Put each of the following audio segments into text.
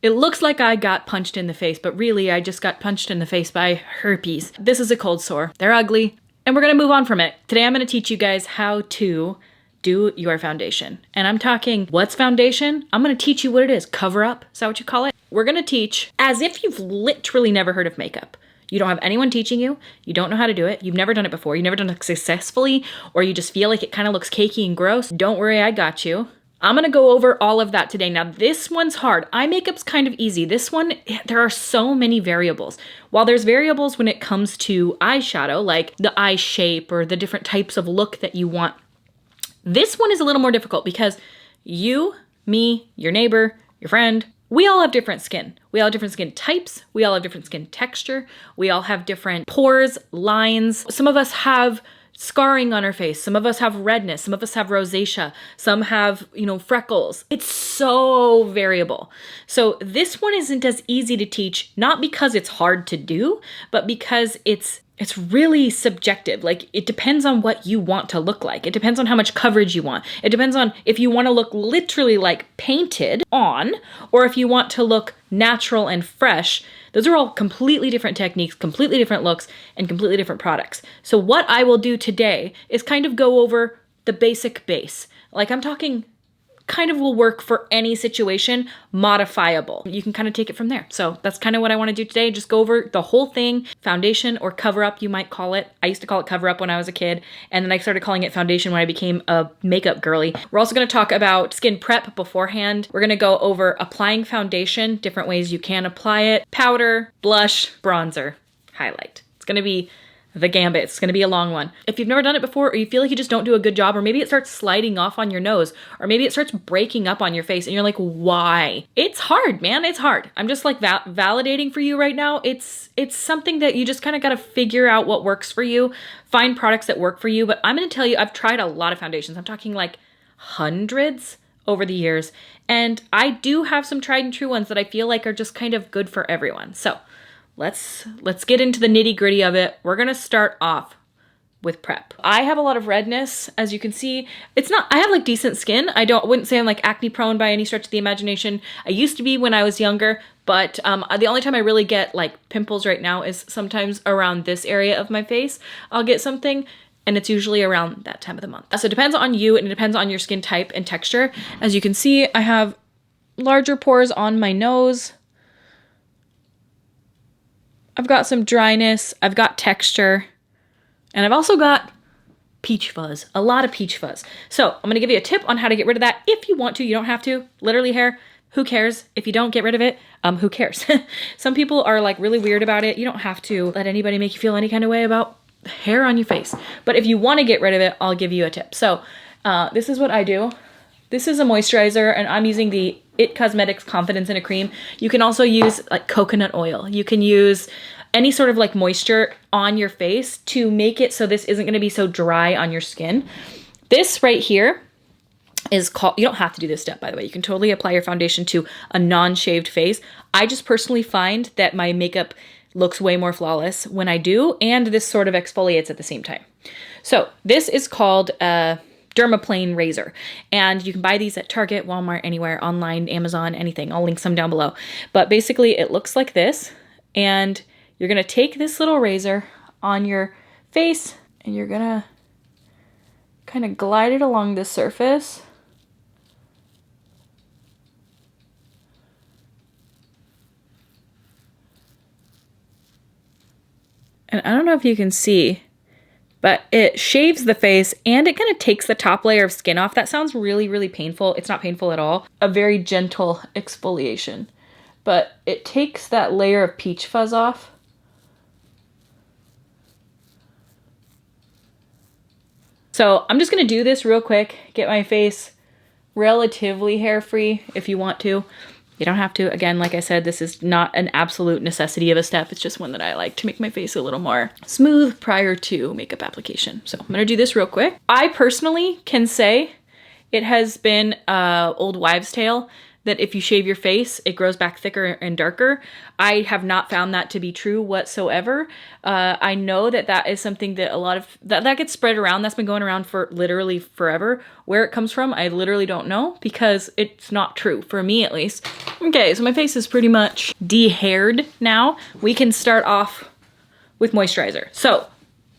It looks like I got punched in the face, but really I just got punched in the face by herpes. This is a cold sore. They're ugly, and we're gonna move on from it. Today I'm gonna teach you guys how to do your foundation. And I'm talking, what's foundation? I'm gonna teach you what it is. Cover up, is that what you call it? We're gonna teach as if you've literally never heard of makeup. You don't have anyone teaching you. You don't know how to do it. You've never done it before. You've never done it successfully, or you just feel like it kind of looks cakey and gross. Don't worry, I got you. I'm gonna go over all of that today. Now, this one's hard. Eye makeup's kind of easy. This one, there are so many variables. While there's variables when it comes to eyeshadow, like the eye shape or the different types of look that you want, this one is a little more difficult because you, me, your neighbor, your friend, we all have different skin. We all have different skin types. We all have different skin texture. We all have different pores, lines. Some of us have scarring on our face. Some of us have redness. Some of us have rosacea. Some have, freckles. It's so variable. So this one isn't as easy to teach, not because it's hard to do, but because it's really subjective. Like, it depends on what you want to look like. It depends on how much coverage you want. It depends on if you want to look literally like painted on, or if you want to look natural and fresh. Those are all completely different techniques, completely different looks, and completely different products. So what I will do today is kind of go over the basic base. Like, I'm talking kind of will work for any situation, modifiable. You can kind of take it from there. So that's kind of what I want to do today. Just go over the whole thing, foundation or cover up, you might call it. I used to call it cover up when I was a kid, and then I started calling it foundation when I became a makeup girly. We're also going to talk about skin prep beforehand. We're going to go over applying foundation, different ways you can apply it, powder, blush, bronzer, highlight. It's going to be the gambit. It's going to be a long one. If you've never done it before, or you feel like you just don't do a good job, or maybe it starts sliding off on your nose, or maybe it starts breaking up on your face and you're like, why? It's hard, man. It's hard. I'm just like validating for you right now. It's something that you just kind of got to figure out what works for you, find products that work for you. But I'm going to tell you, I've tried a lot of foundations. I'm talking like hundreds over the years. And I do have some tried and true ones that I feel like are just kind of good for everyone. So let's get into the nitty gritty of it. We're gonna start off with prep. I have a lot of redness, as you can see. I have like decent skin. Wouldn't say I'm like acne prone by any stretch of the imagination. I used to be when I was younger, but the only time I really get like pimples right now is sometimes around this area of my face. I'll get something, and it's usually around that time of the month. So it depends on you, and it depends on your skin type and texture. As you can see, I have larger pores on my nose. I've got some dryness, I've got texture, and I've also got peach fuzz, a lot of peach fuzz. So I'm gonna give you a tip on how to get rid of that if you want to. You don't have to. Literally hair, who cares? If you don't get rid of it, who cares? Some people are like really weird about it. You don't have to let anybody make you feel any kind of way about hair on your face. But if you wanna get rid of it, I'll give you a tip. So this is what I do. This is a moisturizer, and I'm using the IT Cosmetics Confidence in a Cream. You can also use like coconut oil. You can use any sort of like moisture on your face to make it so this isn't gonna be so dry on your skin. This right here is called, you don't have to do this step, by the way. You can totally apply your foundation to a non-shaved face. I just personally find that my makeup looks way more flawless when I do, and this sort of exfoliates at the same time. So this is called DERMA-PLANE razor, and you can buy these at Target, Walmart, anywhere, online, Amazon, anything. I'll link some down below. But basically it looks like this, and you're gonna take this little razor on your face and you're gonna kind of glide it along the surface. And I don't know if you can see, but it shaves the face and it kind of takes the top layer of skin off. That sounds really, really painful. It's not painful at all. A very gentle exfoliation, but it takes that layer of peach fuzz off. So I'm just gonna do this real quick, get my face relatively hair-free if you want to. You don't have to. Again, like I said, this is not an absolute necessity of a step. It's just one that I like to make my face a little more smooth prior to makeup application. So I'm gonna do this real quick. I personally can say it has been old wives' tale that if you shave your face, it grows back thicker and darker. I have not found that to be true whatsoever. I know that that is something that a lot of, that gets spread around. That's been going around for literally forever. Where it comes from, I literally don't know because it's not true, for me at least. Okay, so my face is pretty much de-haired now. We can start off with moisturizer. So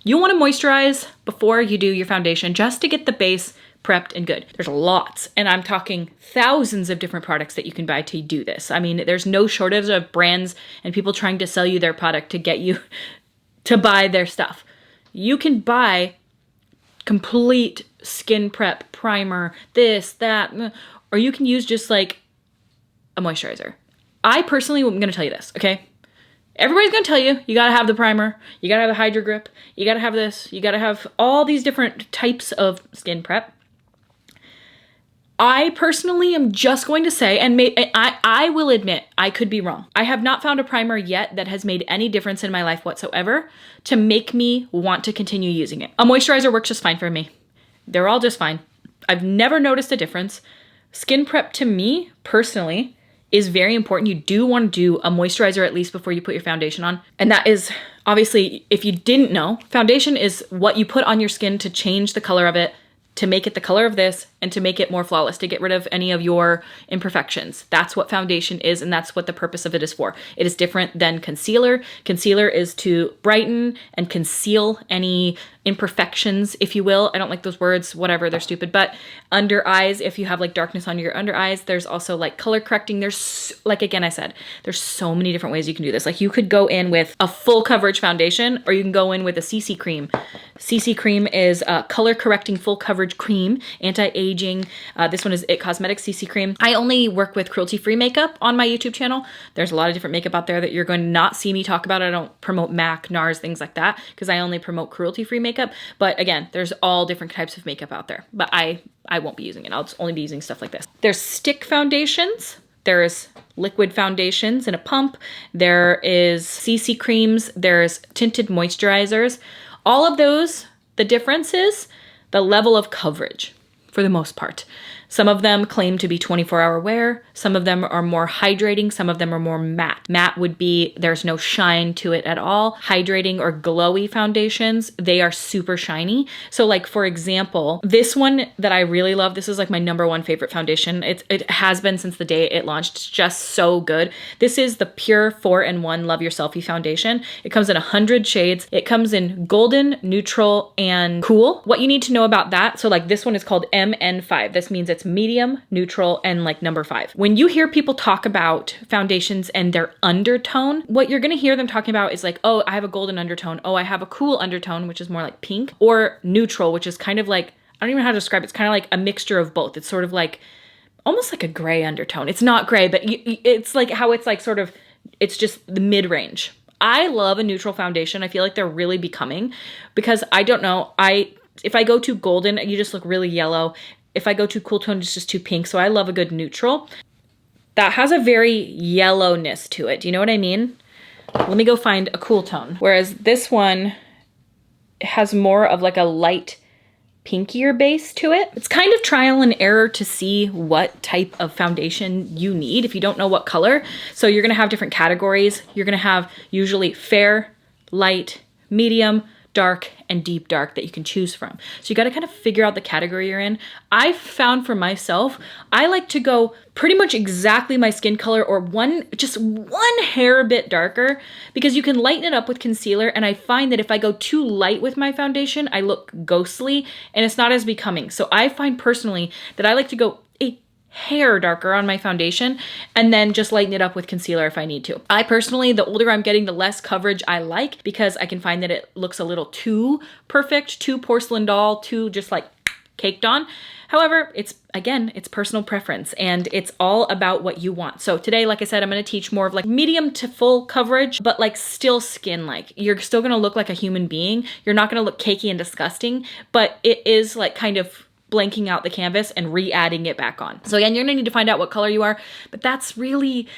you want to moisturize before you do your foundation just to get the base prepped and good. There's lots, and I'm talking thousands of different products that you can buy to do this. I mean, there's no shortage of brands and people trying to sell you their product to get you to buy their stuff. You can buy complete skin prep, primer, this, that, or you can use just like a moisturizer. I personally am going to tell you this, okay? Everybody's going to tell you, you got to have the primer, you got to have the Hydro Grip, you got to have this, you got to have all these different types of skin prep. I personally am just going to say, and I will admit, I could be wrong. I have not found a primer yet that has made any difference in my life whatsoever to make me want to continue using it. A moisturizer works just fine for me. They're all just fine. I've never noticed a difference. Skin prep to me, personally, is very important. You do want to do a moisturizer at least before you put your foundation on. And that is, obviously, if you didn't know, foundation is what you put on your skin to change the color of it, to make it the color of this, and to make it more flawless, to get rid of any of your imperfections. That's what foundation is, and that's what the purpose of it is for. It is different than concealer. Concealer is to brighten and conceal any imperfections, if you will. I don't like those words, whatever, they're stupid. But under eyes, if you have like darkness on your under eyes, there's also like color correcting. There's, like again, I said, there's so many different ways you can do this. Like you could go in with a full coverage foundation, or you can go in with a CC cream. CC cream is a color correcting full coverage cream, anti-aging. This one is It Cosmetics CC cream. I only work with cruelty-free makeup on my YouTube channel. There's a lot of different makeup out there that you're going to not see me talk about. I don't promote MAC, NARS, things like that, because I only promote cruelty-free makeup. But again, there's all different types of makeup out there. But I won't be using it. I'll only be using stuff like this. There's stick foundations. There's liquid foundations in a pump. There is CC creams. There's tinted moisturizers. All of those, the difference is the level of coverage for the most part. Some of them claim to be 24-hour wear. Some of them are more hydrating. Some of them are more matte. Matte would be there's no shine to it at all. Hydrating or glowy foundations, they are super shiny. So like, for example, this one that I really love, this is like my #1 favorite foundation. It has been since the day it launched. It's just so good. This is the Pure 4-in-1 Love Your Selfie foundation. It comes in 100 shades. It comes in golden, neutral, and cool. What you need to know about that, so like this one is called MN5. This means it's medium, neutral, and like #5. When you hear people talk about foundations and their undertone, what you're gonna hear them talking about is like, oh, I have a golden undertone. Oh, I have a cool undertone, which is more like pink, or neutral, which is kind of like, I don't even know how to describe it. It's kind of like a mixture of both. It's sort of like, almost like a gray undertone. It's not gray, but it's like how it's like sort of, it's just the mid-range. I love a neutral foundation. I feel like they're really becoming because I don't know, if I go too golden, you just look really yellow. If I go too cool tone, it's just too pink. So I love a good neutral. That has a very yellowness to it. Do you know what I mean? Let me go find a cool tone. Whereas this one has more of like a light pinkier base to it. It's kind of trial and error to see what type of foundation you need if you don't know what color. So you're gonna have different categories. You're gonna have usually fair, light, medium, dark, and deep dark that you can choose from. So you got to kind of figure out the category you're in. I've found for myself, I like to go pretty much exactly my skin color or just one hair bit darker because you can lighten it up with concealer. And I find that if I go too light with my foundation, I look ghostly and it's not as becoming. So I find personally that I like to go a hair darker on my foundation and then just lighten it up with concealer if I need to. I personally, the older I'm getting, the less coverage I like because I can find that it looks a little too perfect, too porcelain doll, too just like caked on. However, it's personal preference and it's all about what you want. So today, like I said, I'm going to teach more of like medium to full coverage, but like still skin-like. You're still going to look like a human being. You're not going to look cakey and disgusting, but it is like kind of blanking out the canvas and re-adding it back on. So again, you're gonna need to find out what color you are, but that's really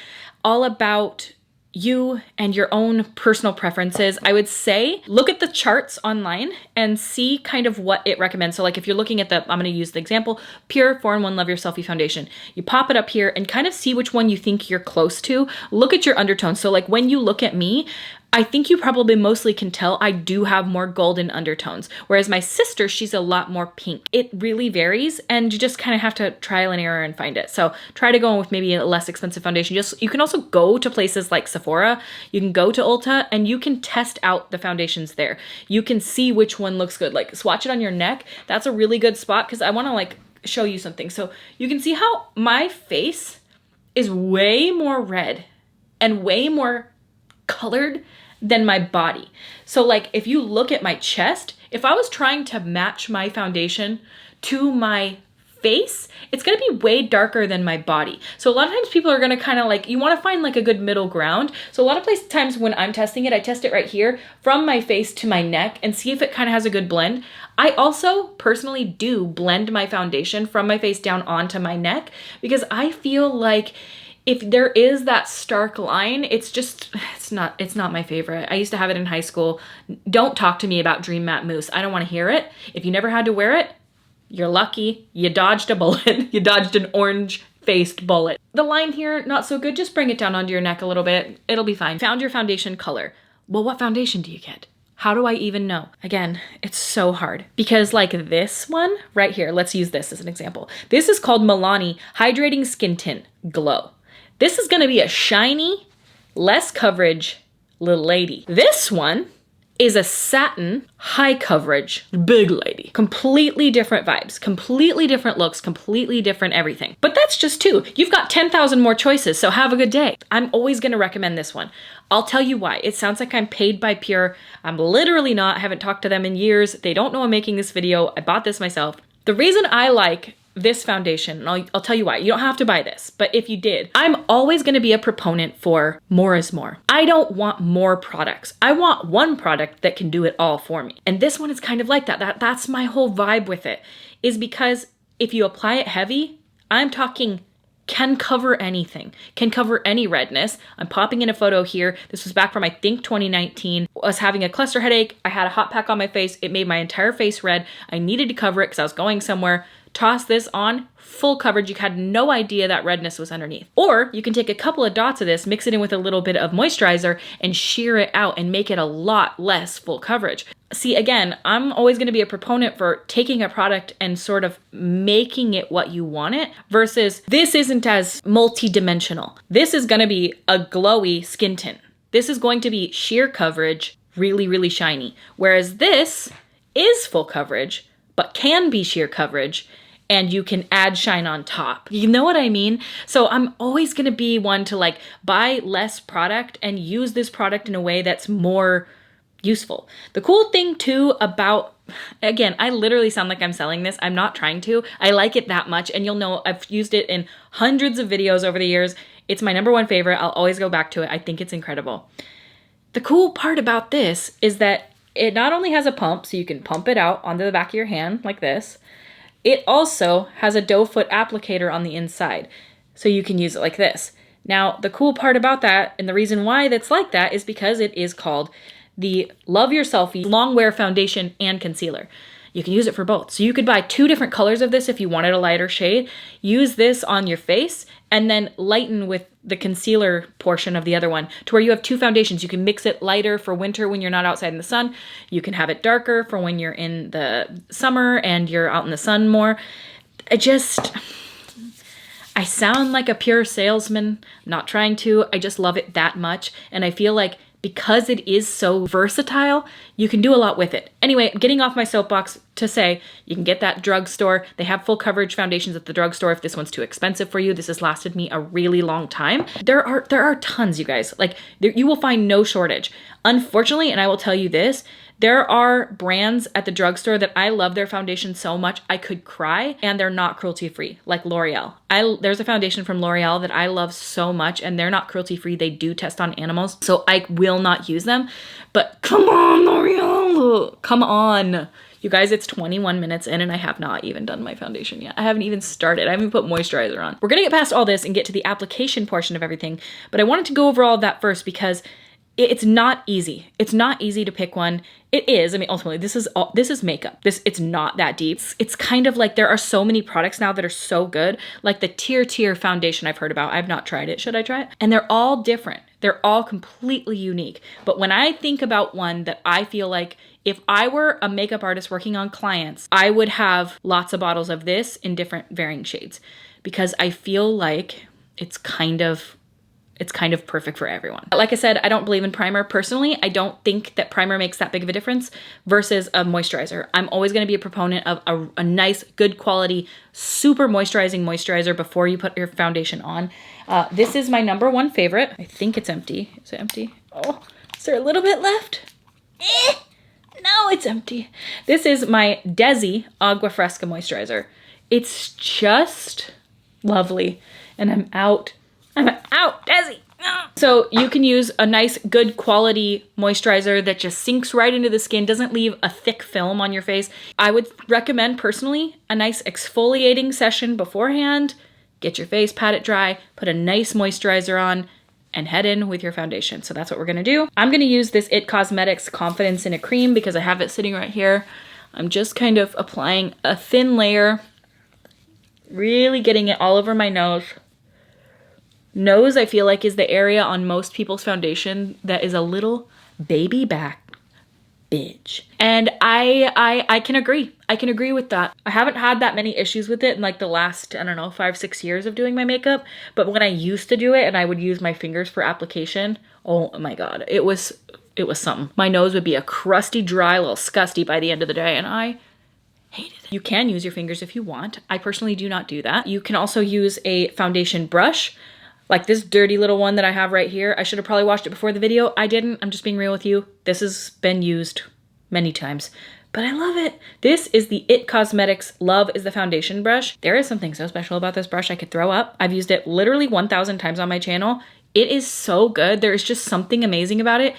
all about you and your own personal preferences, I would say look at the charts online and see kind of what it recommends. So like if you're looking at I'm going to use the example, Pure 4-in-1 Love Your Selfie Foundation. You pop it up here and kind of see which one you think you're close to. Look at your undertones. So like when you look at me, I think you probably mostly can tell I do have more golden undertones, whereas my sister, she's a lot more pink. It really varies, and you just kind of have to trial and error and find it. So try to go with maybe a less expensive foundation. You can also go to places like Sephora, you can go to Ulta, and you can test out the foundations there. You can see which one looks good. Like swatch it on your neck. That's a really good spot because I want to like show you something. So you can see how my face is way more red and way more colored than my body. So like if you look at my chest, if I was trying to match my foundation to my face, it's gonna be way darker than my body. So a lot of times people are gonna kind of like, you wanna find like a good middle ground. So a lot of times when I'm testing it, I test it right here from my face to my neck and see if it kind of has a good blend. I also personally do blend my foundation from my face down onto my neck because I feel like if there is that stark line, it's not my favorite. I used to have it in high school. Don't talk to me about Dream Matte Mousse. I don't want to hear it. If you never had to wear it, you're lucky. You dodged a bullet. You dodged an orange-faced bullet. The line here, not so good. Just bring it down onto your neck a little bit. It'll be fine. Found your foundation color. Well, what foundation do you get? How do I even know? Again, it's so hard because like this one right here, let's use this as an example. This is called Milani Hydrating Skin Tint Glow. This is gonna be a shiny, less coverage little lady. This one is a satin, high coverage, big lady. Completely different vibes, completely different looks, completely different everything. But that's just two. You've got 10,000 more choices, so have a good day. I'm always gonna recommend this one. I'll tell you why. It sounds like I'm paid by Pure. I'm literally not. I haven't talked to them in years. They don't know I'm making this video. I bought this myself. The reason I like this foundation, and I'll tell you why. You don't have to buy this, but if you did, I'm always gonna be a proponent for more is more. I don't want more products. I want one product that can do it all for me. And this one is kind of like that. That's my whole vibe with it, is because if you apply it heavy, I'm talking can cover anything, can cover any redness. I'm popping in a photo here. This was back from, I think, 2019. I was having a cluster headache. I had a hot pack on my face. It made my entire face red. I needed to cover it because I was going somewhere. Toss this on, full coverage. You had no idea that redness was underneath. Or you can take a couple of dots of this, mix it in with a little bit of moisturizer and sheer it out and make it a lot less full coverage. See, again, I'm always gonna be a proponent for taking a product and sort of making it what you want it versus this isn't as multi-dimensional. This is gonna be a glowy skin tint. This is going to be sheer coverage, really, really shiny. Whereas this is full coverage, but can be sheer coverage, and you can add shine on top. You know what I mean? So I'm always gonna be one to like buy less product and use this product in a way that's more useful. The cool thing too about, again, I literally sound like I'm selling this. I'm not trying to. I like it that much, and you'll know I've used it in hundreds of videos over the years. It's my #1 favorite. I'll always go back to it. I think it's incredible. The cool part about this is that it not only has a pump, so you can pump it out onto the back of your hand like this, it also has a doe foot applicator on the inside, so you can use it like this. Now, the cool part about that, and the reason why that's like that, is because it is called the Love Your Selfie Long Wear Foundation and Concealer. You can use it for both. So you could buy 2 different colors of this if you wanted a lighter shade. Use this on your face and then lighten with the concealer portion of the other one to where you have 2 foundations. You can mix it lighter for winter when you're not outside in the sun. You can have it darker for when you're in the summer and you're out in the sun more. I sound like a Pure salesman. I'm not trying to. I just love it that much. And I feel like because it is so versatile, you can do a lot with it. Anyway, getting off my soapbox to say, you can get that drugstore. They have full coverage foundations at the drugstore if this one's too expensive for you. This has lasted me a really long time. There are tons, you guys. Like, you will find no shortage. Unfortunately, and I will tell you this, there are brands at the drugstore that I love their foundation so much I could cry, and they're not cruelty-free, like L'Oreal. There's a foundation from L'Oreal that I love so much, and they're not cruelty-free. They do test on animals, so I will not use them. But come on, L'Oreal, come on. You guys, it's 21 minutes in and I have not even done my foundation yet. I haven't even started. I haven't put moisturizer on. We're gonna get past all this and get to the application portion of everything, but I wanted to go over all of that first because it's not easy. It's not easy to pick one. It is. I mean, ultimately, this is makeup. It's not that deep. It's kind of like there are so many products now that are so good, like the Tier foundation I've heard about. I've not tried it. Should I try it? And they're all different. They're all completely unique. But when I think about one that I feel like if I were a makeup artist working on clients, I would have lots of bottles of this in different varying shades because I feel like it's kind of perfect for everyone. Like I said, I don't believe in primer personally. I don't think that primer makes that big of a difference versus a moisturizer. I'm always going to be a proponent of a nice, good quality, super moisturizing moisturizer before you put your foundation on. This is my #1 favorite. I think it's empty. Is it empty? Oh, is there a little bit left? No, it's empty. This is my Desi Agua Fresca moisturizer. It's just lovely. And I'm out, Desi. So you can use a nice, good quality moisturizer that just sinks right into the skin, doesn't leave a thick film on your face. I would recommend personally a nice exfoliating session beforehand. Get your face, pat it dry, put a nice moisturizer on, and head in with your foundation. So that's what we're gonna do. I'm gonna use this IT Cosmetics Confidence in a Cream because I have it sitting right here. I'm just kind of applying a thin layer, really getting it all over my nose. Nose, I feel like, is the area on most people's foundation that is a little baby back bitch. And I can agree. I can agree with that. I haven't had that many issues with it in like the last, I don't know, 5-6 years of doing my makeup. But when I used to do it and I would use my fingers for application, oh my God, it was something. My nose would be a crusty, dry, little scusty by the end of the day, and I hated it. You can use your fingers if you want. I personally do not do that. You can also use a foundation brush, like this dirty little one that I have right here. I should have probably washed it before the video. I didn't. I'm just being real with you. This has been used many times, but I love it. This is the IT Cosmetics Love is the Foundation brush. There is something so special about this brush I could throw up. I've used it literally 1,000 times on my channel. It is so good. There is just something amazing about it.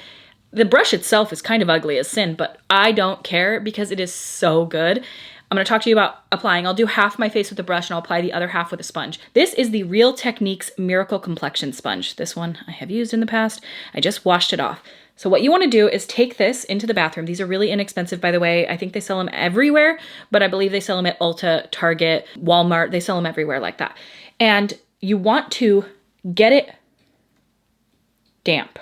The brush itself is kind of ugly as sin, but I don't care because it is so good. I'm gonna talk to you about applying. I'll do half my face with the brush and I'll apply the other half with a sponge. This is the Real Techniques Miracle Complexion Sponge. This one I have used in the past. I just washed it off. So what you wanna do is take this into the bathroom. These are really inexpensive, by the way. I think they sell them everywhere, but I believe they sell them at Ulta, Target, Walmart. They sell them everywhere like that. And you want to get it damp.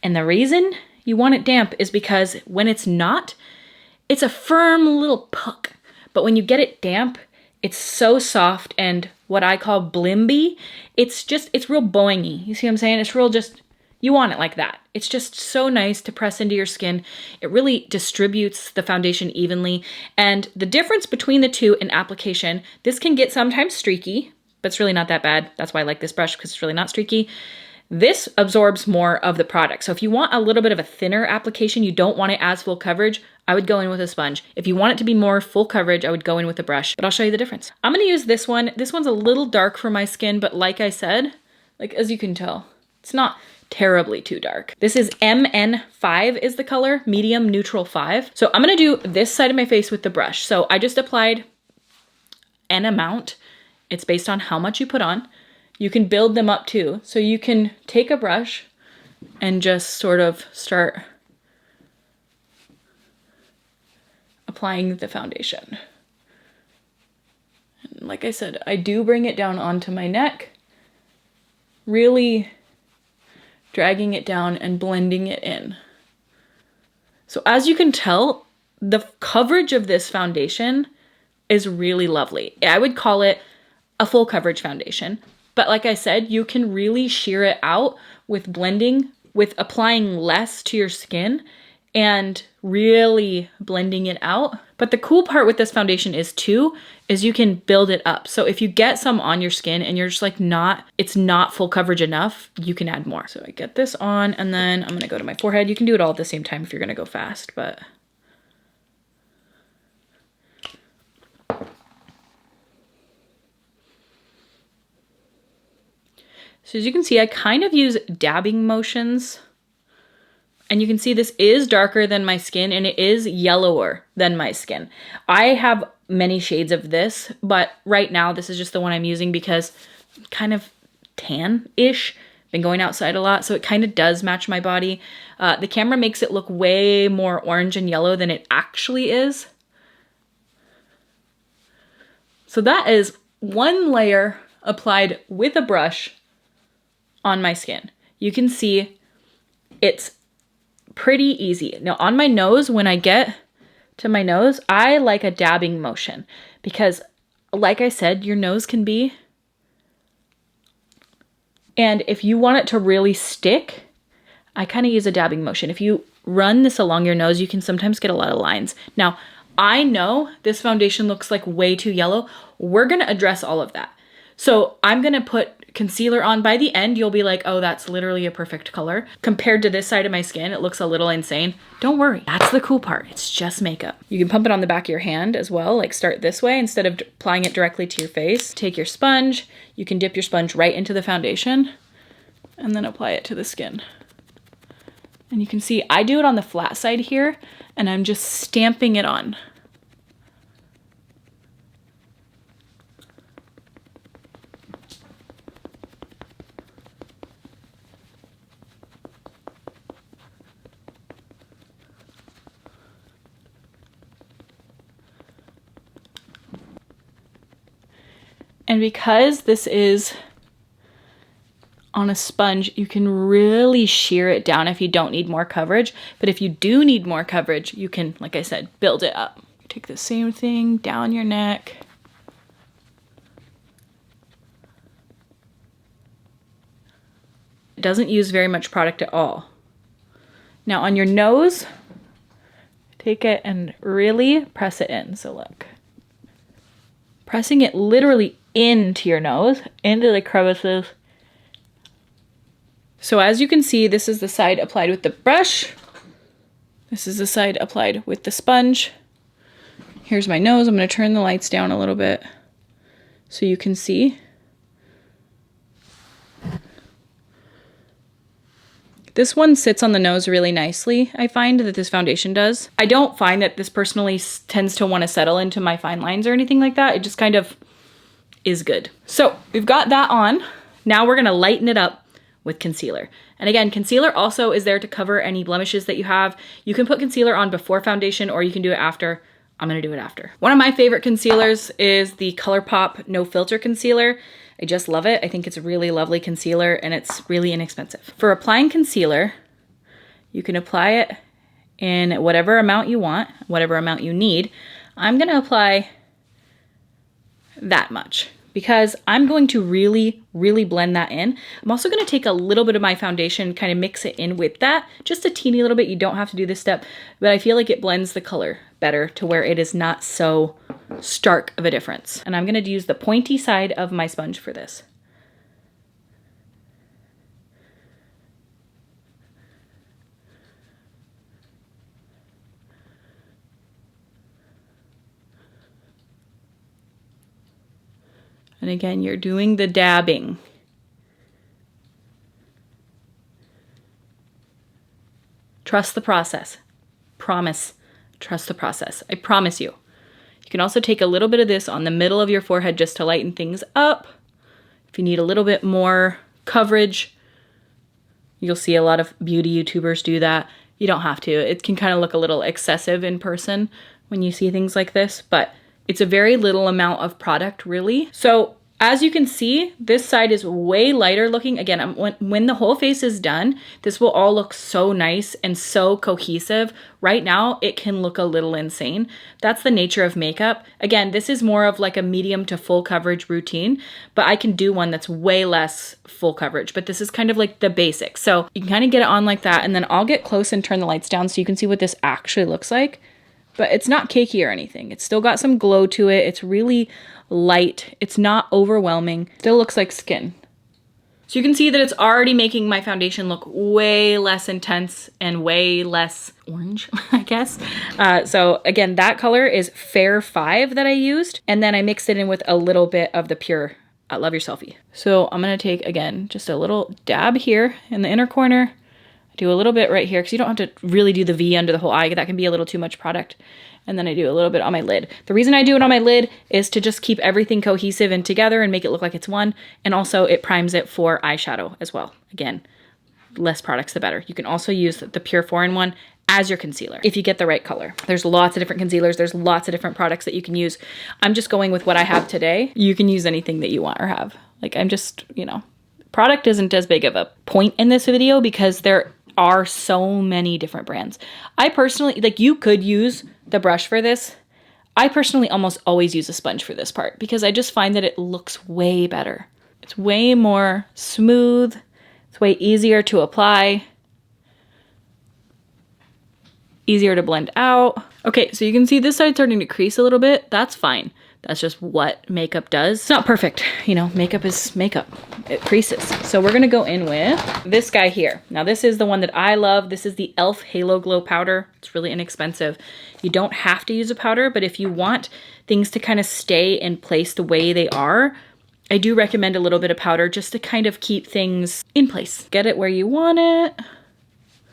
And the reason you want it damp is because when it's not, it's a firm little puck. But when you get it damp, it's so soft and what I call blimby. It's real boingy. You see what I'm saying? It's real just, you want it like that. It's just so nice to press into your skin. It really distributes the foundation evenly. And the difference between the two in application, this can get sometimes streaky, but it's really not that bad. That's why I like this brush, because it's really not streaky. This absorbs more of the product. So if you want a little bit of a thinner application, you don't want it as full coverage, I would go in with a sponge. If you want it to be more full coverage, I would go in with a brush, but I'll show you the difference. I'm gonna use this one. This one's a little dark for my skin, but like I said, like as you can tell, it's not terribly too dark. This is MN5 is the color, medium neutral 5. So I'm gonna do this side of my face with the brush. So I just applied an amount. It's based on how much you put on. You can build them up too. So you can take a brush and just sort of start applying the foundation. And like I said, I do bring it down onto my neck, really dragging it down and blending it in. So as you can tell, the coverage of this foundation is really lovely. I would call it a full coverage foundation. But like I said, you can really sheer it out with blending, with applying less to your skin and really blending it out. But the cool part with this foundation is you can build it up. So if you get some on your skin and you're just like it's not full coverage enough, you can add more. So I get this on and then I'm gonna go to my forehead. You can do it all at the same time if you're gonna go fast, but. So as you can see, I kind of use dabbing motions And you can see this is darker than my skin and it is yellower than my skin. I have many shades of this, but right now this is just the one I'm using because I'm kind of tan-ish. Been going outside a lot, so it kind of does match my body. The camera makes it look way more orange and yellow than it actually is. So that is one layer applied with a brush on my skin. You can see it's pretty easy. Now on my nose, when I get to my nose, I like a dabbing motion because like I said, your nose can be, and if you want it to really stick, I kind of use a dabbing motion. If you run this along your nose, you can sometimes get a lot of lines. Now, I know this foundation looks like way too yellow. We're going to address all of that. So I'm going to put concealer on. By the end, you'll be like, oh, that's literally a perfect color. Compared to this side of my skin, it looks a little insane. Don't worry. That's the cool part. It's just makeup. You can pump it on the back of your hand as well. Like start this way instead of applying it directly to your face. Take your sponge. You can dip your sponge right into the foundation and then apply it to the skin. And you can see I do it on the flat side here and I'm just stamping it on. And because this is on a sponge, you can really shear it down if you don't need more coverage. But if you do need more coverage, you can, like I said, build it up. Take the same thing down your neck. It doesn't use very much product at all. Now on your nose, take it and really press it in. So look. Pressing it literally into your nose, into the crevices. So as you can see, this is the side applied with the brush. This is the side applied with the sponge. Here's my nose. I'm going to turn the lights down a little bit so you can see. This one sits on the nose really nicely, I find that this foundation does. I don't find that this personally tends to want to settle into my fine lines or anything like that. It just kind of is good. So we've got that on. Now we're going to lighten it up with concealer. And again, concealer also is there to cover any blemishes that you have. You can put concealer on before foundation or you can do it after. I'm going to do it after. One of my favorite concealers is the ColourPop No Filter Concealer. I just love it. I think it's a really lovely concealer and it's really inexpensive. For applying concealer, you can apply it in whatever amount you want, whatever amount you need. I'm going to apply that much because I'm going to really, really blend that in. I'm also going to take a little bit of my foundation, kind of mix it in with that, just a teeny little bit. You don't have to do this step, but I feel like it blends the color better to where it is not so stark of a difference. And I'm going to use the pointy side of my sponge for this. And again, you're doing the dabbing. Trust the process. Promise. Trust the process. I promise you. You can also take a little bit of this on the middle of your forehead just to lighten things up. If you need a little bit more coverage, you'll see a lot of beauty YouTubers do that. You don't have to. It can kind of look a little excessive in person when you see things like this, but it's a very little amount of product, really. So as you can see, this side is way lighter looking. Again, when the whole face is done, this will all look so nice and so cohesive. Right now, it can look a little insane. That's the nature of makeup. Again, this is more of like a medium to full coverage routine, but I can do one that's way less full coverage, but this is kind of like the basics. So you can kind of get it on like that, and then I'll get close and turn the lights down so you can see what this actually looks like. But it's not cakey or anything. It's still got some glow to it. It's really light. It's not overwhelming. Still looks like skin. So you can see that it's already making my foundation look way less intense and way less orange, I guess. So again, that color is Fair 5 that I used. And then I mixed it in with a little bit of the pure Love Your Selfie. So I'm gonna take, again, just a little dab here in the inner corner. I do a little bit right here because you don't have to really do the V under the whole eye. That can be a little too much product. And then I do a little bit on my lid. The reason I do it on my lid is to just keep everything cohesive and together and make it look like it's one. And also it primes it for eyeshadow as well. Again, less products the better. You can also use the Pure 4-in-1 as your concealer if you get the right color. There's lots of different concealers. There's lots of different products that you can use. I'm just going with what I have today. You can use anything that you want or have. Like I'm just, you know, product isn't as big of a point in this video because there are so many different brands. I personally, like you could use the brush for this. I personally almost always use a sponge for this part because I just find that it looks way better. It's way more smooth. It's way easier to apply. Easier to blend out. Okay, so you can see this side starting to crease a little bit. That's fine. That's just what makeup does. It's not perfect. You know, makeup is makeup. It creases. So we're gonna go in with this guy here. Now this is the one that I love. This is the e.l.f. Halo Glow Powder. It's really inexpensive. You don't have to use a powder, but if you want things to kind of stay in place the way they are, I do recommend a little bit of powder just to kind of keep things in place. Get it where you want it.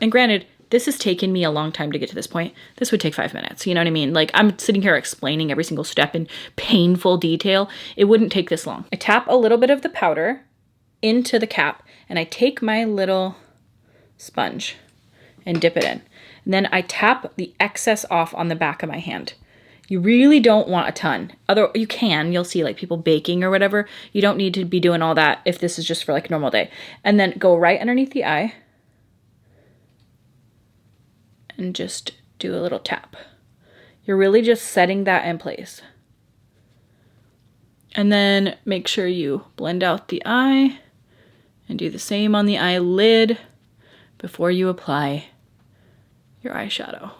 And granted, this has taken me a long time to get to this point. This would take 5 minutes, you know what I mean? Like I'm sitting here explaining every single step in painful detail. It wouldn't take this long. I tap a little bit of the powder into the cap and I take my little sponge and dip it in. And then I tap the excess off on the back of my hand. You really don't want a ton. Although you can, you'll see like people baking or whatever. You don't need to be doing all that if this is just for like a normal day. And then go right underneath the eye. And just do a little tap. You're really just setting that in place. And then make sure you blend out the eye and do the same on the eyelid before you apply your eyeshadow.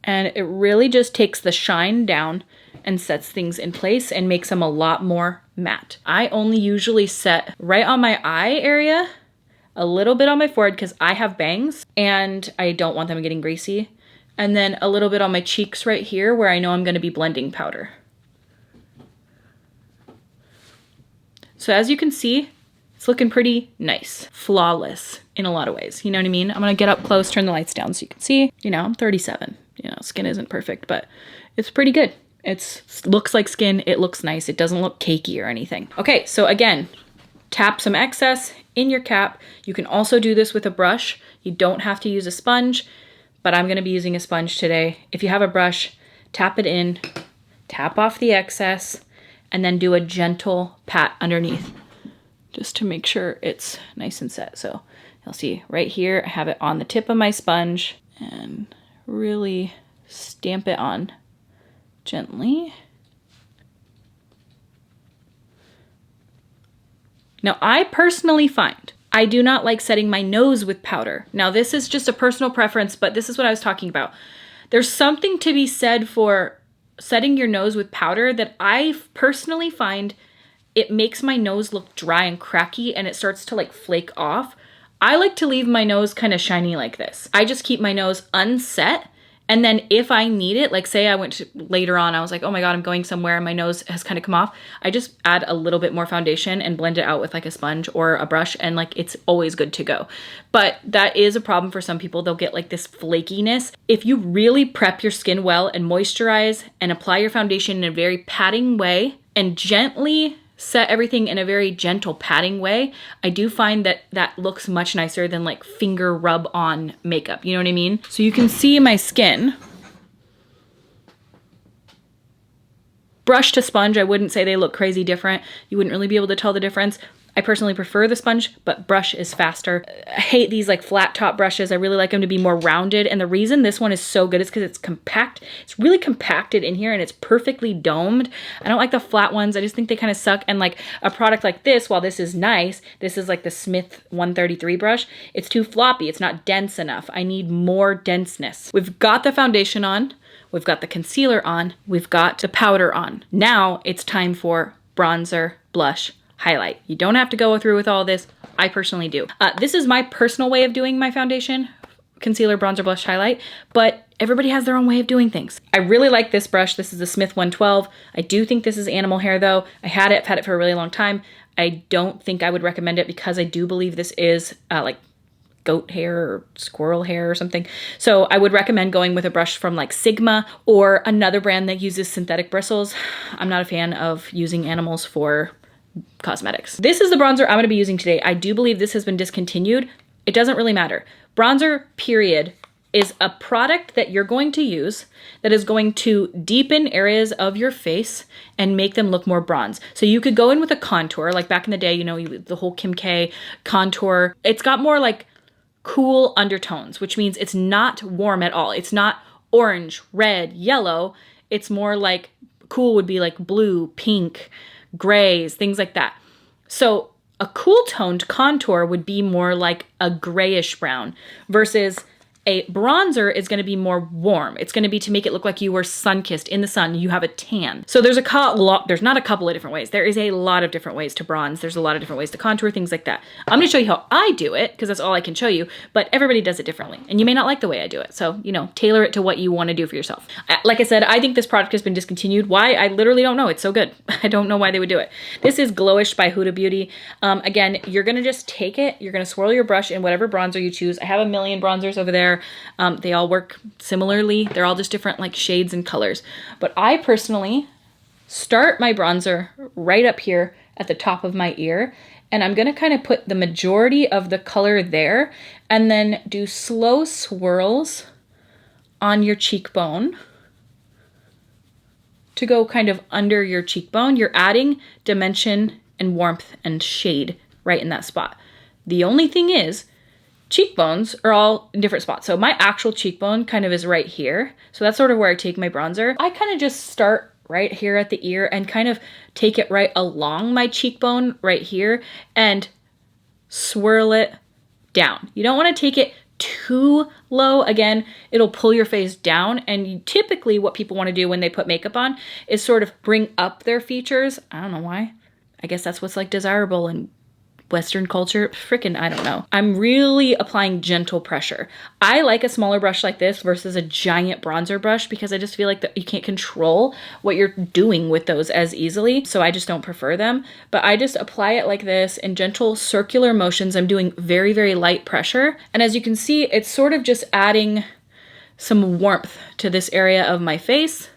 And it really just takes the shine down and sets things in place and makes them a lot more matte. I only usually set right on my eye area, a little bit on my forehead because I have bangs and I don't want them getting greasy. And then a little bit on my cheeks right here where I know I'm gonna be blending powder. So as you can see, it's looking pretty nice, flawless in a lot of ways. You know what I mean? I'm gonna get up close, turn the lights down so you can see. You know, I'm 37. You know, skin isn't perfect, but it's pretty good. It looks like skin, it looks nice. It doesn't look cakey or anything. Okay, so again, tap some excess in your cap. You can also do this with a brush. You don't have to use a sponge, but I'm gonna be using a sponge today. If you have a brush, tap it in, tap off the excess, and then do a gentle pat underneath just to make sure it's nice and set. So you'll see right here, I have it on the tip of my sponge and really stamp it on gently. Now, I personally find I do not like setting my nose with powder. Now, this is just a personal preference, but this is what I was talking about. There's something to be said for setting your nose with powder that I personally find it makes my nose look dry and cracky and it starts to like flake off. I like to leave my nose kind of shiny like this. I just keep my nose unset. And then if I need it, like say I went to, later on, I was like, oh my God, I'm going somewhere and my nose has kind of come off. I just add a little bit more foundation and blend it out with like a sponge or a brush and like it's always good to go. But that is a problem for some people. They'll get like this flakiness. If you really prep your skin well and moisturize and apply your foundation in a very patting way and gently set everything in a very gentle patting way, I do find that that looks much nicer than like finger rub on makeup. You know what I mean? So you can see my skin. Brush to sponge, I wouldn't say they look crazy different. You wouldn't really be able to tell the difference. I personally prefer the sponge, but brush is faster. I hate these like flat top brushes. I really like them to be more rounded. And the reason this one is so good is because it's compact. It's really compacted in here and it's perfectly domed. I don't like the flat ones. I just think they kind of suck. And like a product like this, while this is nice, this is like the Smith 133 brush. It's too floppy. It's not dense enough. I need more denseness. We've got the foundation on. We've got the concealer on. We've got the powder on. Now it's time for bronzer, blush, highlight. You don't have to go through with all this. I personally do. This is my personal way of doing my foundation, concealer, bronzer, blush, highlight, but everybody has their own way of doing things. I really like this brush. This is the Smith 112. I do think this is animal hair though. I've had it for a really long time. I don't think I would recommend it because I do believe this is like goat hair or squirrel hair or something. So I would recommend going with a brush from like Sigma or another brand that uses synthetic bristles. I'm not a fan of using animals for cosmetics. This is the bronzer I'm going to be using today. I do believe this has been discontinued. It doesn't really matter. Bronzer, period, is a product that you're going to use that is going to deepen areas of your face and make them look more bronze. So you could go in with a contour, like back in the day, you know, the whole Kim K contour. It's got more like cool undertones, which means it's not warm at all. It's not orange, red, yellow. It's more like cool would be like blue, pink, grays, things like that. So a cool toned contour would be more like a grayish brown versus a bronzer is going to be more warm. It's going to be to make it look like you were sun-kissed in the sun. You have a tan. So there's there's not a couple of different ways. There is a lot of different ways to bronze. There's a lot of different ways to contour, things like that. I'm going to show you how I do it because that's all I can show you, but everybody does it differently. And you may not like the way I do it. So, you know, tailor it to what you want to do for yourself. Like I said, I think this product has been discontinued. Why? I literally don't know. It's so good. I don't know why they would do it. This is Glowish by Huda Beauty. Again, you're going to just take it. You're going to swirl your brush in whatever bronzer you choose. I have a million bronzers over there. They all work similarly. They're all just different like shades and colors. But I personally start my bronzer right up here at the top of my ear. And I'm going to kind of put the majority of the color there and then do slow swirls on your cheekbone to go kind of under your cheekbone. You're adding dimension and warmth and shade right in that spot. The only thing is, cheekbones are all in different spots. So my actual cheekbone kind of is right here. So that's sort of where I take my bronzer. I kind of just start right here at the ear and kind of take it right along my cheekbone right here and swirl it down. You don't want to take it too low. Again, it'll pull your face down. And typically what people want to do when they put makeup on is sort of bring up their features. I don't know why. I guess that's what's like desirable and Western culture, freaking, I don't know. I'm really applying gentle pressure. I like a smaller brush like this versus a giant bronzer brush because I just feel like that you can't control what you're doing with those as easily. So I just don't prefer them, but I just apply it like this in gentle circular motions. I'm doing very, very light pressure. And as you can see, it's sort of just adding some warmth to this area of my face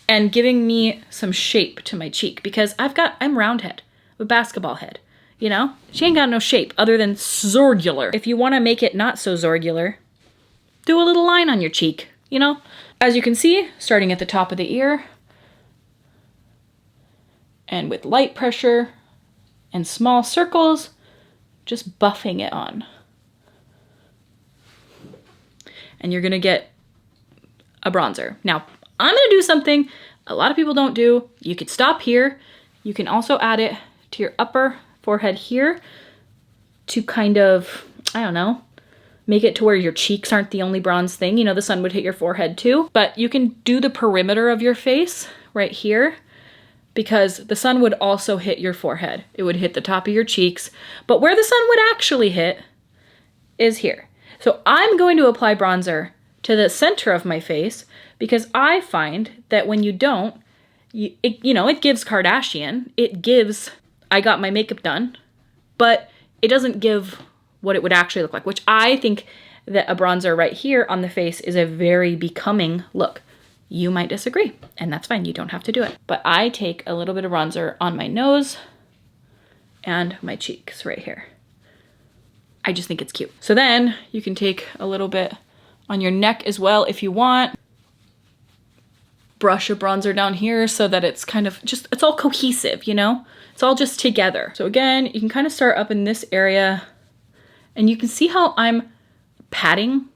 and giving me some shape to my cheek because I'm round head, a basketball head. You know, she ain't got no shape other than zorgular. If you want to make it not so zorgular, do a little line on your cheek, you know? As you can see, starting at the top of the ear, and with light pressure and small circles, just buffing it on. And you're gonna get a bronzer. Now, I'm gonna do something a lot of people don't do. You could stop here. You can also add it to your upper forehead here to kind of, I don't know, make it to where your cheeks aren't the only bronze thing. You know, the sun would hit your forehead too, but you can do the perimeter of your face right here because the sun would also hit your forehead. It would hit the top of your cheeks, but where the sun would actually hit is here. So I'm going to apply bronzer to the center of my face because I find that when you don't, it gives Kardashian, it gives I got my makeup done, but it doesn't give what it would actually look like, which I think that a bronzer right here on the face is a very becoming look. You might disagree, and that's fine. You don't have to do it. But I take a little bit of bronzer on my nose and my cheeks right here. I just think it's cute. So then you can take a little bit on your neck as well if you want. Brush a bronzer down here so that it's kind of just, it's all cohesive, you know? It's all just together. So again, you can kind of start up in this area and you can see how I'm patting,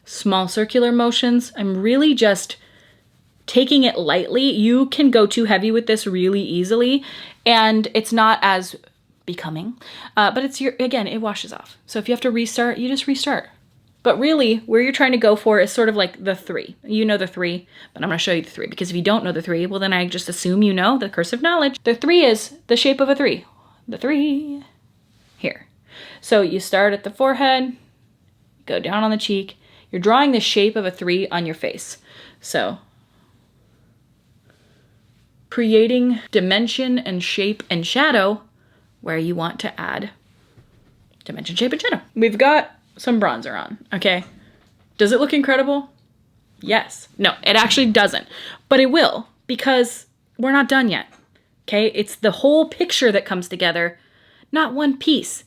small circular motions. I'm really just taking it lightly. You can go too heavy with this really easily and it's not as becoming, but again, it washes off. So if you have to restart, you just restart. But really, where you're trying to go for is sort of like the 3. You know the 3, but I'm going to show you the 3 because if you don't know the 3, well then I just assume you know the curse of knowledge. The 3 is the shape of a 3. The 3 here. So you start at the forehead, go down on the cheek. You're drawing the shape of a 3 on your face. So creating dimension and shape and shadow where you want to add dimension, shape, and shadow. We've got some bronzer on, okay? Does it look incredible? Yes. No, it actually doesn't, but it will, because we're not done yet, okay? It's the whole picture that comes together, not one piece.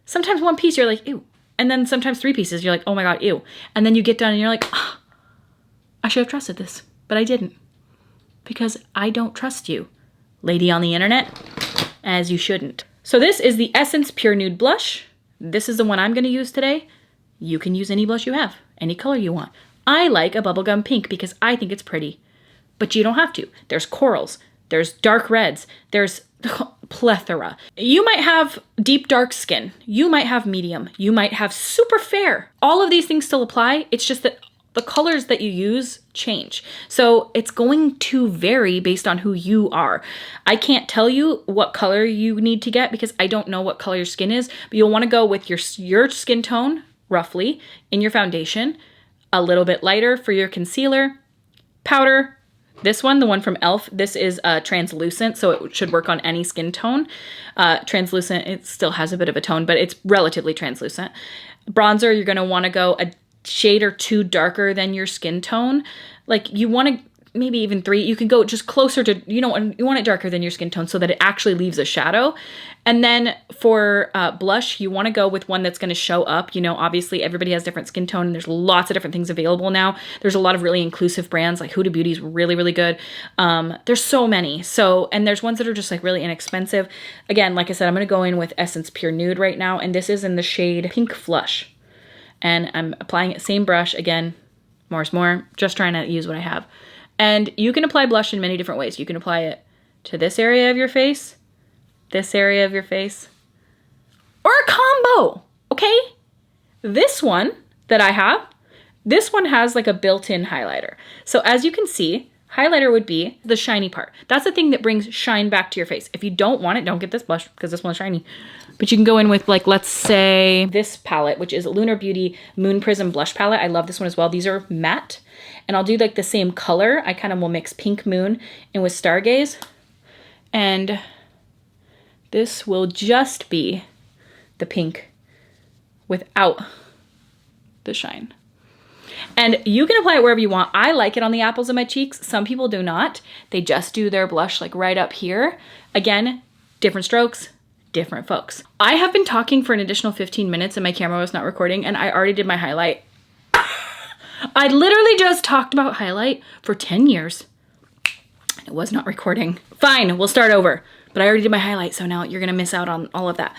Sometimes one piece you're like, ew. And then sometimes 3 pieces you're like, oh my God, ew. And then you get done and you're like, oh, I should have trusted this, but I didn't. Because I don't trust you, lady on the internet, as you shouldn't. So this is the Essence Pure Nude Blush. This is the one I'm gonna use today. You can use any blush you have, any color you want. I like a bubblegum pink because I think it's pretty, but you don't have to. There's corals, there's dark reds, there's plethora. You might have deep dark skin, you might have medium, you might have super fair. All of these things still apply. It's just that the colors that you use change. So it's going to vary based on who you are. I can't tell you what color you need to get because I don't know what color your skin is, but you'll want to go with your skin tone, roughly, in your foundation, a little bit lighter for your concealer, powder. This one, the one from e.l.f., this is translucent, so it should work on any skin tone. Translucent, it still has a bit of a tone, but it's relatively translucent. Bronzer, you're gonna wanna go a shade or 2 darker than your skin tone. Like you wanna, maybe even 3, you can go just closer to, you want it darker than your skin tone so that it actually leaves a shadow. And then for blush, you wanna go with one that's gonna show up. Obviously everybody has different skin tone and there's lots of different things available now. There's a lot of really inclusive brands, like Huda Beauty is really, really good. There's so many. And there's ones that are just like really inexpensive. Again, like I said, I'm gonna go in with Essence Pure Nude right now, and this is in the shade Pink Flush. And I'm applying it, same brush, again, more is more, just trying to use what I have. And you can apply blush in many different ways. You can apply it to this area of your face, this area of your face, or a combo, okay? This one that I have, this one has like a built-in highlighter. So as you can see, highlighter would be the shiny part. That's the thing that brings shine back to your face. If you don't want it, don't get this blush because this one's shiny. But you can go in with, like, let's say this palette, which is Lunar Beauty Moon Prism Blush Palette. I love this one as well. These are matte. And I'll do like the same color. I kind of will mix Pink Moon in with Stargaze. And this will just be the pink without the shine. And you can apply it wherever you want. I like it on the apples of my cheeks. Some people do not. They just do their blush like right up here. Again, different strokes, different folks. I have been talking for an additional 15 minutes and my camera was not recording and I already did my highlight. I literally just talked about highlight for 10 years. It was not recording. Fine, we'll start over. But I already did my highlight, so now you're gonna miss out on all of that.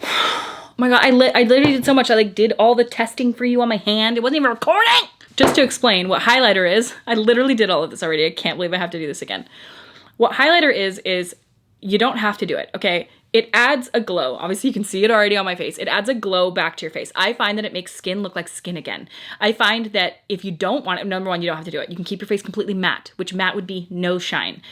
Oh my God, I literally did so much. I like did all the testing for you on my hand. It wasn't even recording. Just to explain what highlighter is, I literally did all of this already. I can't believe I have to do this again. What highlighter is you don't have to do it, okay? It adds a glow. Obviously you can see it already on my face. It adds a glow back to your face. I find that it makes skin look like skin again. I find that if you don't want it, number one, you don't have to do it. You can keep your face completely matte, which matte would be no shine.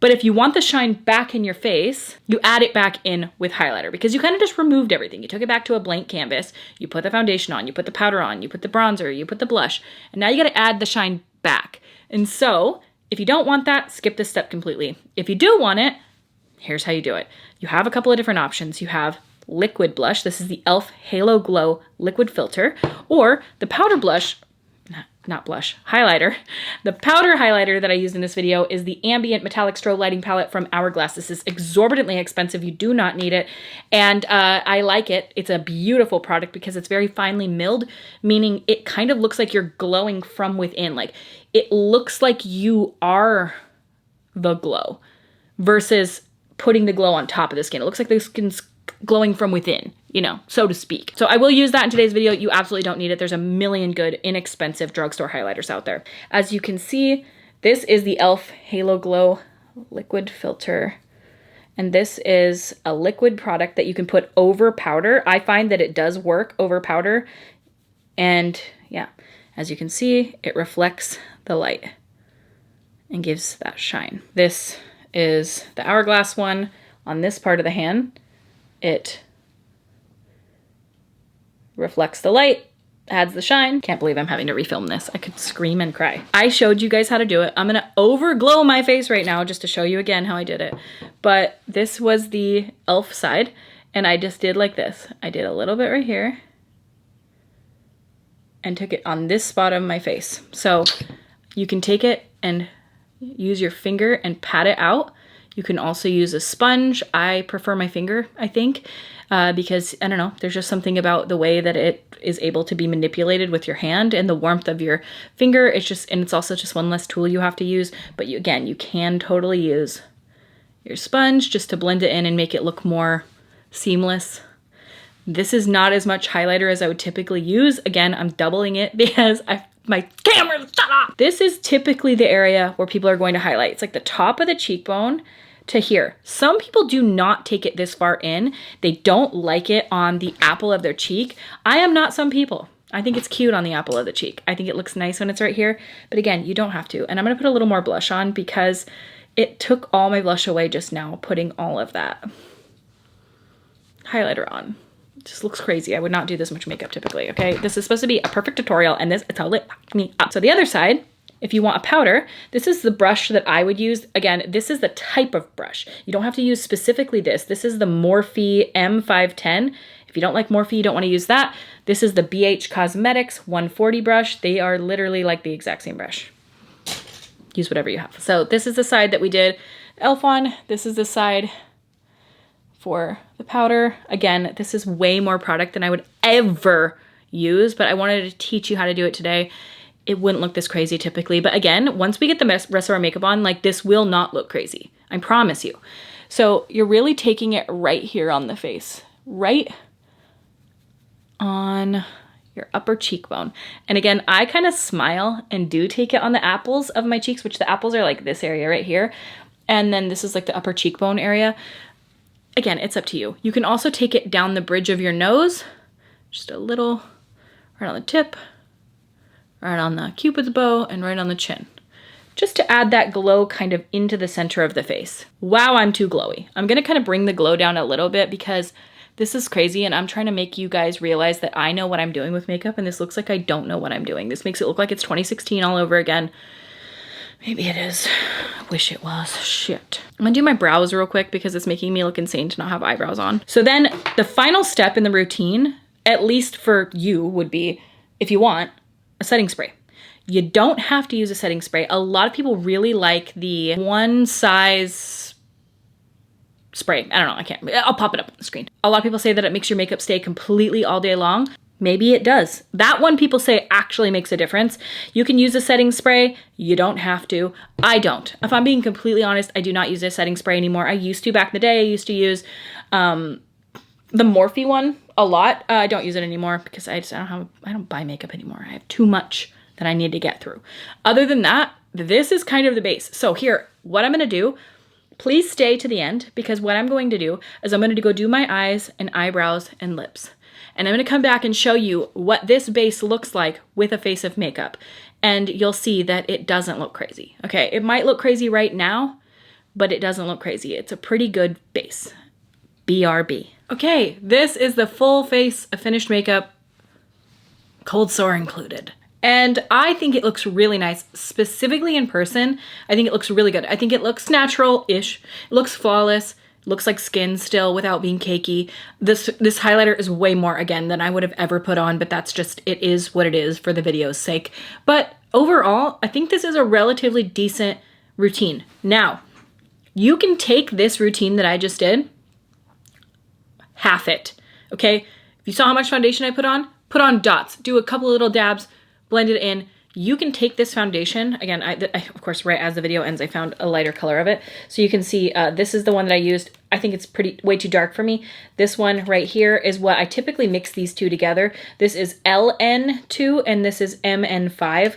But if you want the shine back in your face, you add it back in with highlighter because you kind of just removed everything. You took it back to a blank canvas, you put the foundation on, you put the powder on, you put the bronzer, you put the blush, and now you gotta add the shine back. And so if you don't want that, skip this step completely. If you do want it, here's how you do it. You have a couple of different options. You have liquid blush. This is the e.l.f. Halo Glow Liquid Filter, or the powder blush, not blush, highlighter. The powder highlighter that I used in this video is the Ambient Metallic Strobe Lighting Palette from Hourglass. This is exorbitantly expensive. You do not need it. And I like it. It's a beautiful product because it's very finely milled, meaning it kind of looks like you're glowing from within. Like it looks like you are the glow versus putting the glow on top of the skin. It looks like the skin's glowing from within, you know, so to speak. So I will use that in today's video. You absolutely don't need it. There's a million good, inexpensive drugstore highlighters out there. As you can see, this is the e.l.f. Halo Glow Liquid Filter. And this is a liquid product that you can put over powder. I find that it does work over powder. And yeah, as you can see, it reflects the light and gives that shine. This is the Hourglass one. On this part of the hand, it reflects the light adds the shine. Can't believe I'm having to refilm this. I could scream and cry. I showed you guys how to do it. I'm gonna overglow my face right now just to show you again how I did it. But this was the e.l.f. side, and I just did like this. I did a little bit right here and took it on this spot of my face. So you can take it and use your finger and pat it out. You can also use a sponge. I prefer my finger, I think, because, I don't know, there's just something about the way that it is able to be manipulated with your hand and the warmth of your finger. It's just, and it's also just one less tool you have to use. But you, again, you can totally use your sponge just to blend it in and make it look more seamless. This is not as much highlighter as I would typically use. Again, I'm doubling it because my camera shut off. This is typically the area where people are going to highlight. It's like the top of the cheekbone to here. Some people do not take it this far in. They don't like it on the apple of their cheek. I am not some people. I think it's cute on the apple of the cheek. I think it looks nice when it's right here. But again, you don't have to. And I'm gonna put a little more blush on because it took all my blush away just now, putting all of that highlighter on. It just looks crazy. I would not do this much makeup typically, okay? This is supposed to be a perfect tutorial, and this is how it fucked me up. So the other side, if you want a powder, this is the brush that I would use. Again, this is the type of brush. You don't have to use specifically this. This is the Morphe M510. If you don't like Morphe, you don't want to use that. This is the BH Cosmetics 140 brush. They are literally like the exact same brush. Use whatever you have. So this is the side that we did e.l.f. on. This is the side for the powder. Again, this is way more product than I would ever use, but I wanted to teach you how to do it today. It wouldn't look this crazy typically, but again, once we get the rest of our makeup on, like, this will not look crazy. I promise you. So you're really taking it right here on the face, right on your upper cheekbone. And again, I kind of smile and do take it on the apples of my cheeks, which the apples are like this area right here. And then this is like the upper cheekbone area. Again, it's up to you. You can also take it down the bridge of your nose, just a little, right on the tip, right on the cupid's bow, and right on the chin, just to add that glow kind of into the center of the face. Wow, I'm too glowy. I'm gonna kind of bring the glow down a little bit because this is crazy, and I'm trying to make you guys realize that I know what I'm doing with makeup, and this looks like I don't know what I'm doing. This makes it look like it's 2016 all over again. Maybe it is. I wish it was. Shit. I'm gonna do my brows real quick because it's making me look insane to not have eyebrows on. So then the final step in the routine, at least for you, would be, if you want, a setting spray. You don't have to use a setting spray. A lot of people really like the one size spray. I don't know, I'll pop it up on the screen. A lot of people say that it makes your makeup stay completely all day long. Maybe it does. That one people say actually makes a difference. You can use a setting spray. You don't have to. I don't. If I'm being completely honest, I do not use a setting spray anymore. I used to back in the day. I used to use the Morphe one a lot. I don't use it anymore because I don't buy makeup anymore. I have too much that I need to get through. Other than that, this is kind of the base. So here, what I'm gonna do, please stay to the end because what I'm going to do is I'm gonna go do my eyes and eyebrows and lips. And I'm gonna come back and show you what this base looks like with a face of makeup. And you'll see that it doesn't look crazy. Okay, it might look crazy right now, but it doesn't look crazy. It's a pretty good base. BRB. Okay, this is the full face of finished makeup, cold sore included. And I think it looks really nice, specifically in person. I think it looks really good. I think it looks natural-ish. It looks flawless. Looks like skin still without being cakey. This highlighter is way more, again, than I would have ever put on, but that's just, it is what it is for the video's sake. But overall, I think this is a relatively decent routine. Now, you can take this routine that I just did, half it, okay? If you saw how much foundation I put on dots. Do a couple of little dabs, blend it in. You can take this foundation, again, I of course, right as the video ends, I found a lighter color of it. So you can see this is the one that I used. I think it's way too dark for me. This one right here is what I typically mix these two together. This is LN2 and this is MN5.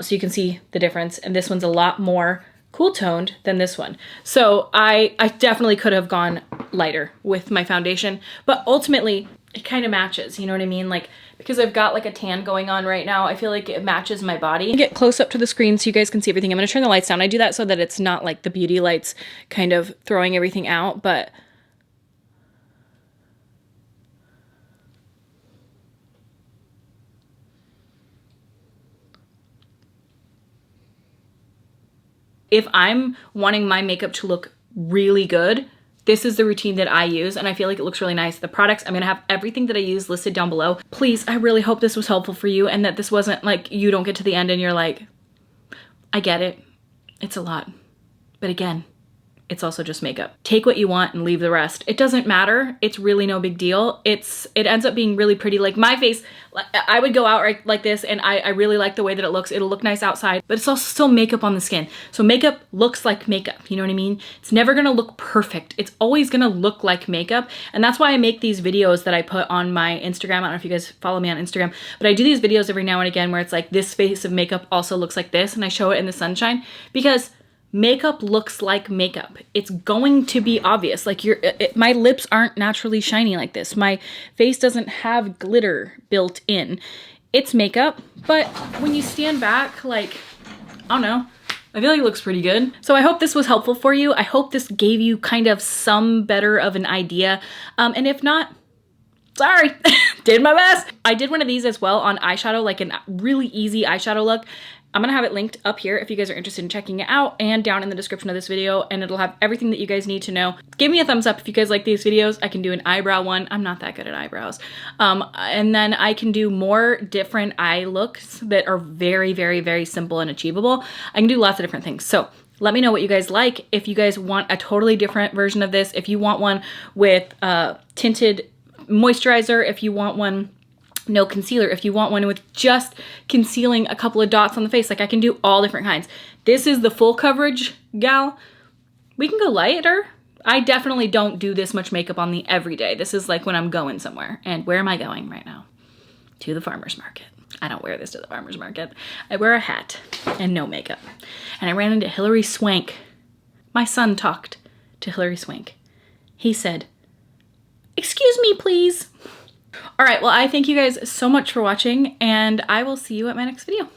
So you can see the difference. And this one's a lot more cool toned than this one. So I definitely could have gone lighter with my foundation, but ultimately it kind of matches, you know what I mean? Like, because I've got like a tan going on right now, I feel like it matches my body. Get close up to the screen so you guys can see everything. I'm gonna turn the lights down. I do that so that it's not like the beauty lights kind of throwing everything out, but if I'm wanting my makeup to look really good, this is the routine that I use, and I feel like it looks really nice. The products, I'm gonna have everything that I use listed down below. Please, I really hope this was helpful for you and that this wasn't like you don't get to the end and you're like, I get it. It's a lot. But again, it's also just makeup. Take what you want and leave the rest. It doesn't matter. It's really no big deal. It ends up being really pretty. Like my face, I would go out right like this and I really like the way that it looks. It'll look nice outside, but it's also still makeup on the skin. So makeup looks like makeup, you know what I mean? It's never gonna look perfect. It's always gonna look like makeup. And that's why I make these videos that I put on my Instagram. I don't know if you guys follow me on Instagram, but I do these videos every now and again where it's like this face of makeup also looks like this, and I show it in the sunshine because makeup looks like makeup. It's going to be obvious. Like my lips aren't naturally shiny like this. My face doesn't have glitter built in. It's makeup, but when you stand back, like, I don't know, I feel like it looks pretty good. So I hope this was helpful for you. I hope this gave you kind of some better of an idea. And if not, sorry, did my best. I did one of these as well on eyeshadow, like a really easy eyeshadow look. I'm gonna have it linked up here if you guys are interested in checking it out, and down in the description of this video, and it'll have everything that you guys need to know. Give me a thumbs up if you guys like these videos. I can do an eyebrow one. I'm not that good at eyebrows. And then I can do more different eye looks that are very, very, very simple and achievable. I can do lots of different things. So let me know what you guys like. If you guys want a totally different version of this, if you want one with tinted moisturizer, if you want one no concealer, if you want one with just concealing a couple of dots on the face, like I can do all different kinds. This is the full coverage gal. We can go lighter. I definitely don't do this much makeup on me every day. This is like when I'm going somewhere. And where am I going right now? To the farmer's market. I don't wear this to the farmer's market. I wear a hat and no makeup. And I ran into Hilary Swank. My son talked to Hilary Swank. He said, "Excuse me, please." All right, well, I thank you guys so much for watching, and I will see you at my next video.